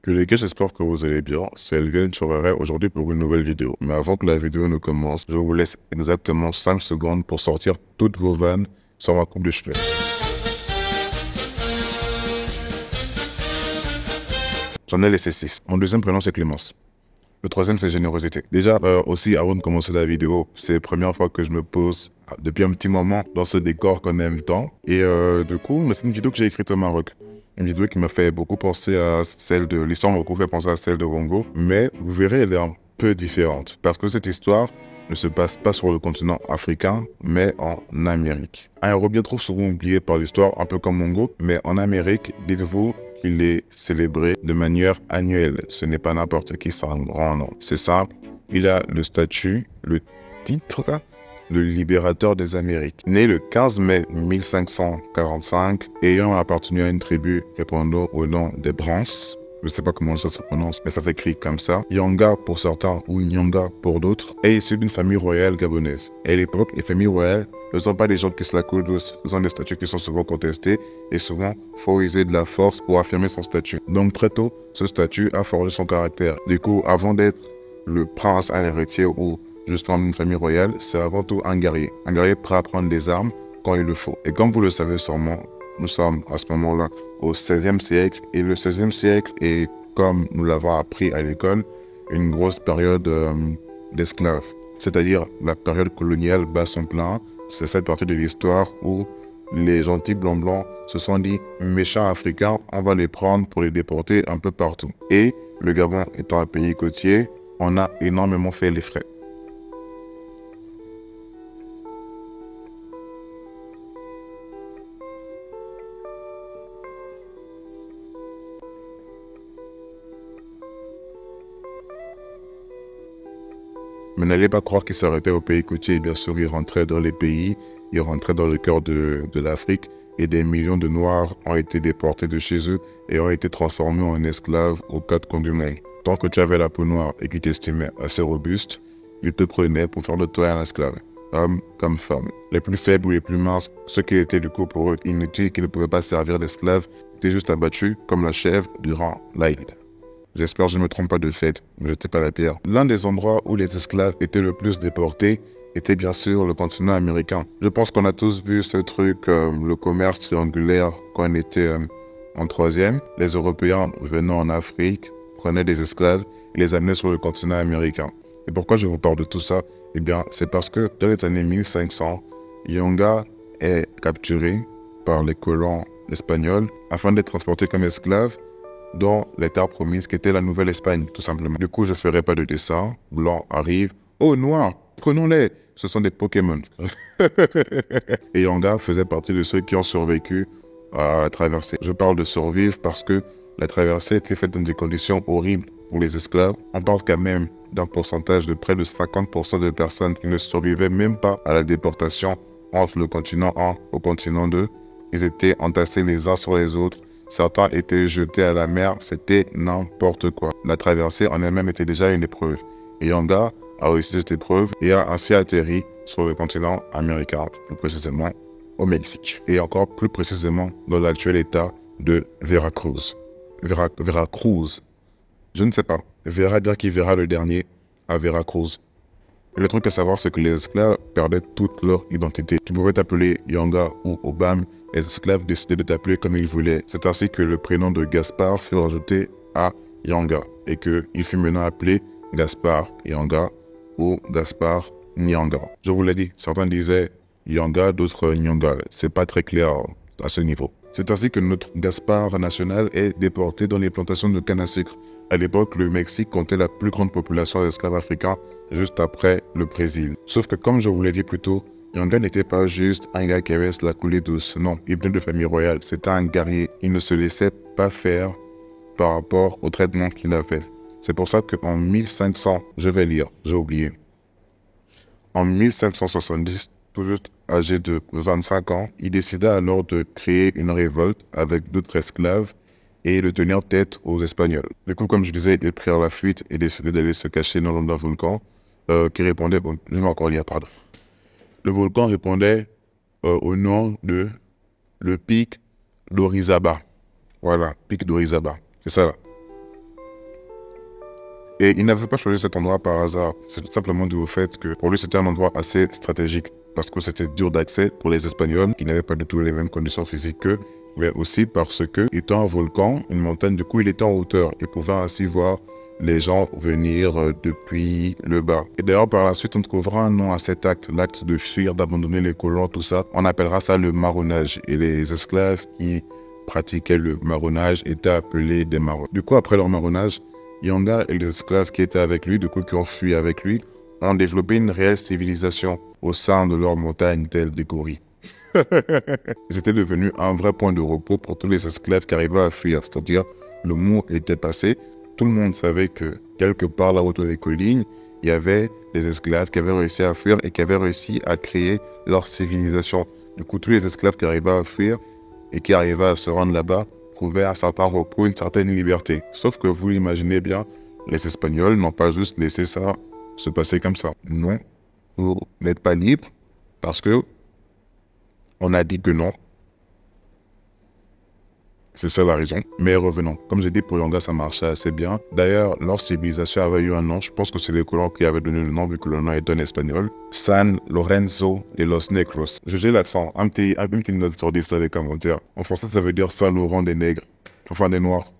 Que les gars, j'espère que vous allez bien. C'est Elvin Chorere aujourd'hui pour une nouvelle vidéo. Mais avant que la vidéo ne commence, je vous laisse exactement 5 secondes pour sortir toutes vos vannes sur ma coupe de cheveux. J'en ai laissé 6. Mon deuxième prénom, c'est Clémence. Le troisième, c'est Générosité. Déjà, aussi, avant de commencer la vidéo, c'est la première fois que je me pose depuis un petit moment dans ce décor qu'on aime tant. Et du coup, c'est une vidéo que j'ai écrite au Maroc. Une vidéo qui m'a fait beaucoup penser à celle de... L'histoire m'a beaucoup fait penser à celle de Bongo. Mais vous verrez, elle est un peu différente. Parce que cette histoire ne se passe pas sur le continent africain, mais en Amérique. Un héros bien trop souvent oublié par l'histoire, un peu comme Bongo. Mais en Amérique, dites-vous qu'il est célébré de manière annuelle. Ce n'est pas n'importe qui, c'est un grand nom. C'est simple, il a le statut, le titre de libérateur des Amériques. Né le 15 mai 1545, ayant appartenu à une tribu répondant au nom des Brans, je ne sais pas comment ça se prononce, mais ça s'écrit comme ça. Yanga pour certains ou Nyanga pour d'autres, est issu d'une famille royale gabonaise. Et à l'époque, les familles royales ne sont pas des gens qui se la coulent douce. Ce sont des statuts qui sont souvent contestés et souvent, faut user de la force pour affirmer son statut. Donc très tôt, ce statut a forgé son caractère. Du coup, avant d'être le prince, un héritier ou justement d'une famille royale, c'est avant tout un guerrier. Un guerrier prêt à prendre des armes quand il le faut. Et comme vous le savez sûrement, nous sommes à ce moment-là au XVIe siècle. Et le XVIe siècle est, comme nous l'avons appris à l'école, une grosse période d'esclaves. C'est-à-dire la période coloniale bat son plein. C'est cette partie de l'histoire où les gentils blancs se sont dit méchants africains, on va les prendre pour les déporter un peu partout. Et le Gabon étant un pays côtier, on a énormément fait les frais. Mais n'allez pas croire qu'ils s'arrêtaient au pays côtier. Bien sûr, ils rentraient dans les pays, ils rentraient dans le cœur de l'Afrique et des millions de Noirs ont été déportés de chez eux et ont été transformés en esclaves aux quatre coins du monde. Tant que tu avais la peau noire et qu'ils t'estimaient assez robuste, ils te prenaient pour faire de toi un esclave, homme comme femme. Les plus faibles ou les plus minces, ceux qui étaient du coup pour eux inutiles, qui ne pouvaient pas servir d'esclaves, étaient juste abattus comme la chèvre durant l'Aïd. J'espère que je ne me trompe pas de fait, ne jetez pas la pierre. L'un des endroits où les esclaves étaient le plus déportés était bien sûr le continent américain. Je pense qu'on a tous vu ce truc, le commerce triangulaire quand on était en troisième. Les Européens venant en Afrique prenaient des esclaves et les amenaient sur le continent américain. Et pourquoi je vous parle de tout ça? Eh bien, c'est parce que dans les années 1500, Yonga est capturé par les colons espagnols afin d'être transporté comme esclave dans les terres promises qui était la Nouvelle-Espagne, tout simplement. Du coup, je ferai pas de dessin. Blanc arrive. Oh, noir, prenons-les. Ce sont des Pokémon. Et Yanga faisait partie de ceux qui ont survécu à la traversée. Je parle de survivre parce que la traversée était faite dans des conditions horribles pour les esclaves. On parle quand même d'un pourcentage de près de 50% de personnes qui ne survivaient même pas à la déportation entre le continent 1 au continent 2. Ils étaient entassés les uns sur les autres. Certains étaient jetés à la mer, c'était n'importe quoi. La traversée en elle-même était déjà une épreuve. Et Yanga a réussi cette épreuve et a ainsi atterri sur le continent américain, plus précisément au Mexique. Et encore plus précisément dans l'actuel état de Veracruz. Veracruz. Je ne sais pas. Verra dire qui verra le dernier à Veracruz. Et le truc à savoir, c'est que les esclaves perdaient toute leur identité. Tu pouvais t'appeler Yanga ou Obam. Les esclaves décidaient de t'appeler comme ils voulaient. C'est ainsi que le prénom de Gaspard fut rajouté à Yanga et qu'il fut maintenant appelé Gaspard Yanga ou Gaspard Nyanga. Je vous l'ai dit, certains disaient Yanga, d'autres Nyanga. C'est pas très clair à ce niveau. C'est ainsi que notre Gaspard national est déporté dans les plantations de canne à sucre. À l'époque, le Mexique comptait la plus grande population d'esclaves africains juste après le Brésil. Sauf que comme je vous l'ai dit plus tôt, Yanga n'était pas juste un gars qui avait la coulée douce. Non, il venait de famille royale. C'était un guerrier. Il ne se laissait pas faire par rapport au traitement qu'il avait. C'est pour ça qu'en 1500, je vais lire, j'ai oublié. En 1570, tout juste âgé de 25 ans, il décida alors de créer une révolte avec d'autres esclaves et de tenir tête aux Espagnols. Du coup, comme je disais, ils prirent la fuite et décidaient d'aller se cacher dans un volcan qui répondait... Bon, je vais encore lire, pardon. Le volcan répondait au nom de le pic d'Orizaba. Voilà, pic d'Orizaba. C'est ça là. Et il n'avait pas choisi cet endroit par hasard. C'est tout simplement dû au fait que pour lui, c'était un endroit assez stratégique. Parce que c'était dur d'accès pour les Espagnols, qui n'avaient pas du tout les mêmes conditions physiques qu'eux. Mais aussi parce que, étant un volcan, une montagne, du coup, il était en hauteur. Il pouvait ainsi voir les gens venir depuis le bas. Et d'ailleurs, par la suite, on trouvera un nom à cet acte, l'acte de fuir, d'abandonner les colons, tout ça. On appellera ça le marronnage. Et les esclaves qui pratiquaient le marronnage étaient appelés des marrons. Du coup, après leur marronnage, Yonga et les esclaves qui étaient avec lui, du coup qui ont fui avec lui, ont développé une réelle civilisation au sein de leur montagne telle des gorilles. C'était devenu un vrai point de repos pour tous les esclaves qui arrivaient à fuir, c'est-à-dire le mot était passé, tout le monde savait que quelque part là autour des collines, il y avait des esclaves qui avaient réussi à fuir et qui avaient réussi à créer leur civilisation. Du coup, tous les esclaves qui arrivaient à fuir et qui arrivaient à se rendre là-bas trouvaient un certain repos, une certaine liberté. Sauf que vous l'imaginez bien, les Espagnols n'ont pas juste laissé ça se passer comme ça. Non, vous n'êtes pas libre parce que on a dit que non. C'est ça la raison. Mais revenons. Comme j'ai dit, pour Yonga, ça marchait assez bien. D'ailleurs, leur civilisation avait eu un nom. Je pense que c'est les colons qui avaient donné le nom, vu que le nom est en espagnol. San Lorenzo de los Negros. J'ai l'accent. Un petit note sur 10 dans les commentaires. En français, ça veut dire Saint-Laurent des Nègres. Enfin, des Noirs.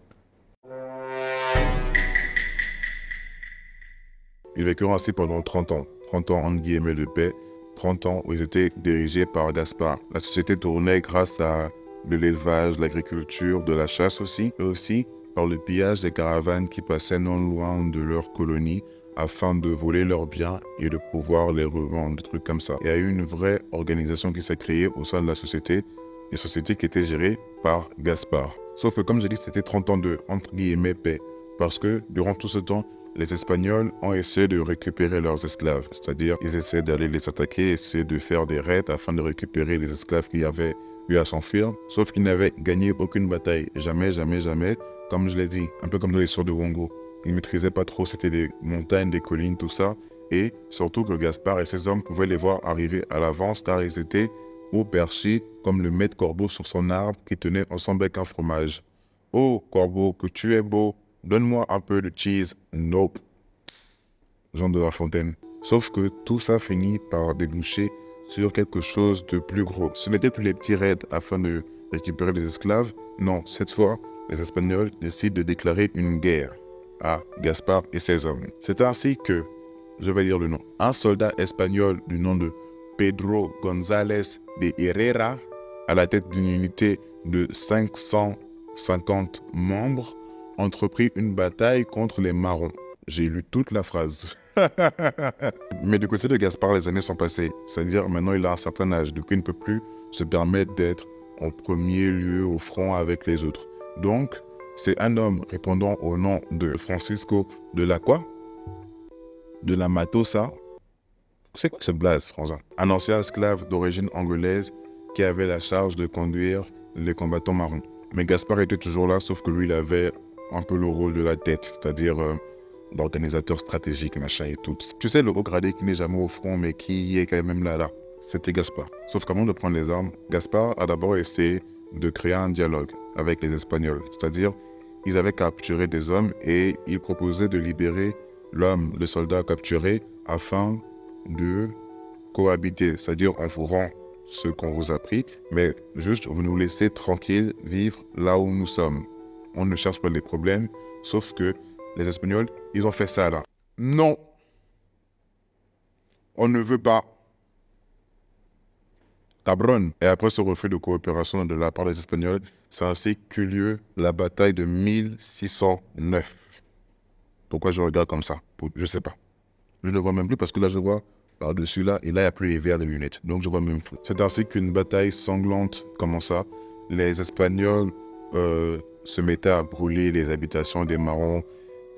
Ils vécurent ainsi pendant 30 ans. 30 ans, entre guillemets, de paix. 30 ans où ils étaient dirigés par Gaspard. La société tournait grâce à de l'élevage, l'agriculture, de la chasse aussi, et aussi par le pillage des caravanes qui passaient non loin de leur colonie afin de voler leurs biens et de pouvoir les revendre, des trucs comme ça. Il y a eu une vraie organisation qui s'est créée au sein de la société, une société qui était gérée par Gaspard. Sauf que comme j'ai dit, c'était 30 ans de, entre guillemets, paix, parce que durant tout ce temps, les Espagnols ont essayé de récupérer leurs esclaves, c'est-à-dire ils essaient d'aller les attaquer, essayer de faire des raids afin de récupérer les esclaves qui avaient eu à s'enfuir, sauf qu'ils n'avaient gagné aucune bataille, jamais, jamais, jamais, comme je l'ai dit, un peu comme dans l'histoire de Wongo. Ils ne maîtrisaient pas trop, c'était des montagnes, des collines, tout ça, et surtout que Gaspard et ses hommes pouvaient les voir arriver à l'avance car ils étaient haut perchés comme le maître corbeau sur son arbre qui tenait en son bec un fromage. Oh, corbeau, que tu es beau, donne-moi un peu de cheese. Nope. Jean de La Fontaine. Sauf que tout ça finit par déboucher sur quelque chose de plus gros. Ce n'étaient plus les petits raids afin de récupérer les esclaves. Non, cette fois, les Espagnols décident de déclarer une guerre à Gaspard et ses hommes. C'est ainsi que, je vais lire le nom, un soldat espagnol du nom de Pedro González de Herrera, à la tête d'une unité de 550 membres, entreprit une bataille contre les Marrons. J'ai lu toute la phrase. Mais du côté de Gaspard, les années sont passées. C'est-à-dire, maintenant, il a un certain âge. Du coup, il ne peut plus se permettre d'être en premier lieu au front avec les autres. Donc, c'est un homme répondant au nom de Francisco de la quoi? De la Matosa. C'est quoi ce blaze, frangin? Un ancien esclave d'origine angolaise qui avait la charge de conduire les combattants marrons. Mais Gaspard était toujours là, sauf que lui, il avait un peu le rôle de la tête, c'est-à-dire l'organisateur stratégique, machin et tout. Tu sais, le haut gradé qui n'est jamais au front, mais qui est quand même là. C'était Gaspard. Sauf qu'avant de prendre les armes, Gaspard a d'abord essayé de créer un dialogue avec les Espagnols. C'est-à-dire, ils avaient capturé des hommes et ils proposaient de libérer l'homme, le soldat capturé, afin de cohabiter. C'est-à-dire, on vous rend ce qu'on vous a pris, mais juste vous nous laissez tranquilles vivre là où nous sommes. On ne cherche pas les problèmes, sauf que les Espagnols, ils ont fait ça là. Non, on ne veut pas. Cabron. Et après ce refus de coopération de la part des Espagnols, c'est ainsi qu'eut lieu la bataille de 1609. Pourquoi je regarde comme ça? Je sais pas. Je ne vois même plus parce que là je vois par-dessus là, et là il n'y a plus les verres de lunettes. Donc je vois même flou. C'est ainsi qu'une bataille sanglante commença. Les Espagnols se mettaient à brûler les habitations des Marrons.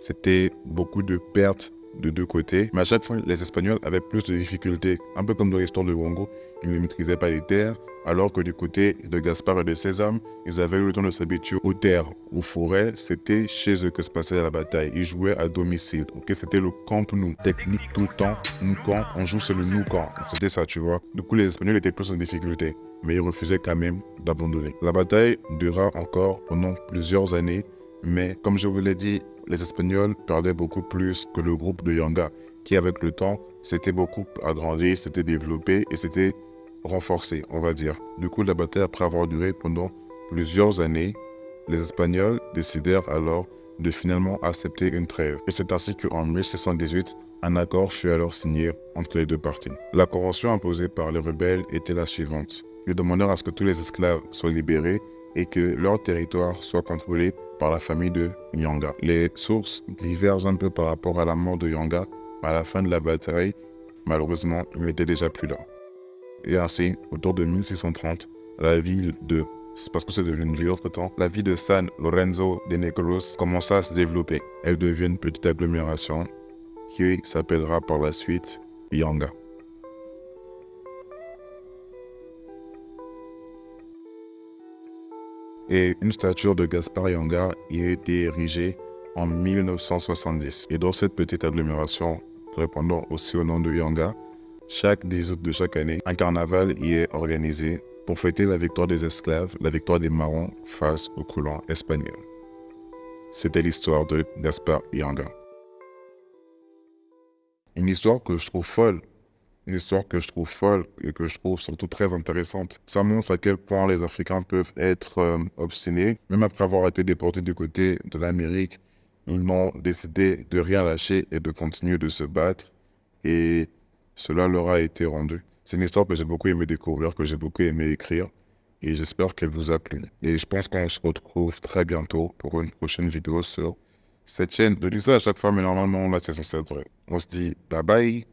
C'était beaucoup de pertes de deux côtés. Mais à chaque fois, les Espagnols avaient plus de difficultés. Un peu comme dans l'histoire de Wongo, ils ne maîtrisaient pas les terres, alors que du côté de Gaspard et de ses hommes, ils avaient eu le temps de s'habituer aux terres, aux forêts. C'était chez eux que se passait la bataille. Ils jouaient à domicile. Ok, c'était le camp-nous. Technique tout le temps. Nous camp, on joue sur le nous camp. C'était ça, tu vois. Du coup, les Espagnols étaient plus en difficulté, mais ils refusaient quand même d'abandonner. La bataille dura encore pendant plusieurs années, mais comme je vous l'ai dit, les Espagnols perdaient beaucoup plus que le groupe de Yanga, qui avec le temps s'était beaucoup agrandi, s'était développé et s'était renforcé, on va dire. Du coup, la bataille, après avoir duré pendant plusieurs années, les Espagnols décidèrent alors de finalement accepter une trêve. Et c'est ainsi qu'en 1618, un accord fut alors signé entre les deux parties. La convention imposée par les rebelles était la suivante. Ils demandèrent à ce que tous les esclaves soient libérés et que leur territoire soit contrôlé par la famille de Yanga. Les sources divergent un peu par rapport à la mort de Yanga, mais à la fin de la bataille, malheureusement, il n'était déjà plus là. Et ainsi, autour de 1630, la ville de, c'est parce que c'est devenu une ville entre-temps, la ville de San Lorenzo de Negros commença à se développer. Elle devient une petite agglomération qui s'appellera par la suite Yanga. Et une statue de Gaspard Yanga y a été érigée en 1970. Et dans cette petite agglomération, répondant aussi au nom de Yanga, chaque 10 août de chaque année, un carnaval y est organisé pour fêter la victoire des esclaves, la victoire des marrons face aux colons espagnols. C'était l'histoire de Gaspard Yanga. Une histoire que je trouve folle. Une histoire que je trouve folle et que je trouve surtout très intéressante. Ça montre à quel point les Africains peuvent être obstinés. Même après avoir été déportés du côté de l'Amérique, ils n'ont décidé de rien lâcher et de continuer de se battre. Et cela leur a été rendu. C'est une histoire que j'ai beaucoup aimé découvrir, que j'ai beaucoup aimé écrire. Et j'espère qu'elle vous a plu. Et je pense qu'on se retrouve très bientôt pour une prochaine vidéo sur cette chaîne. Je dis ça à chaque fois, mais normalement, là, c'est censé être vrai. On se dit bye bye.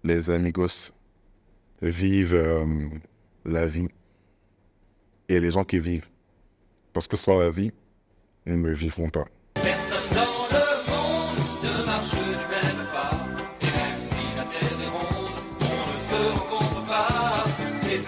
Les amigos vivent la vie et les gens qui vivent. Parce que sans la vie, ils ne vivront pas. Personne dans le monde ne marche du même pas. Et même si la terre est ronde, on ne se rencontre pas. Les